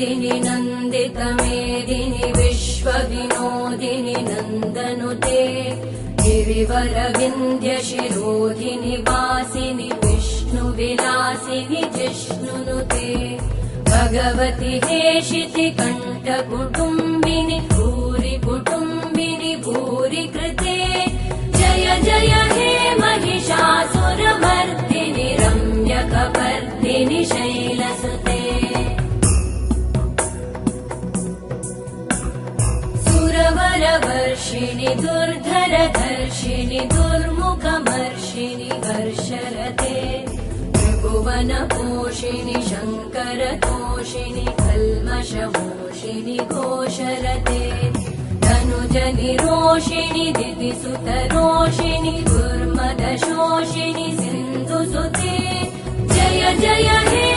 मेदिनि नन्दितमेदिनि विश्वविनोदिनि नन्दनुते गिरिवरविन्द्यशिरोधिनि वासिनि विष्णुविलासिनि जिष्णुनुते भगवति हेशिति कण्ठकुटुम्बिनि भूरि कुटुम्बिनि भूरि कृते जय जय हे महिषासुरमर्दिनि रम्यकपर्दिनि शैलसुते सुरवरवर्षिणि दुर्धरधर्षिणि दुर्मुखमर्षिणि हर्षरते त्रिभुवनपोषिणि शङ्करतोषिणि कल्मषमोषिणि घोषरते धनुजनिरोषिणि दितिसुतरोषिणि दुर्मदशोषिणि सिन्धुसुते जय जय हे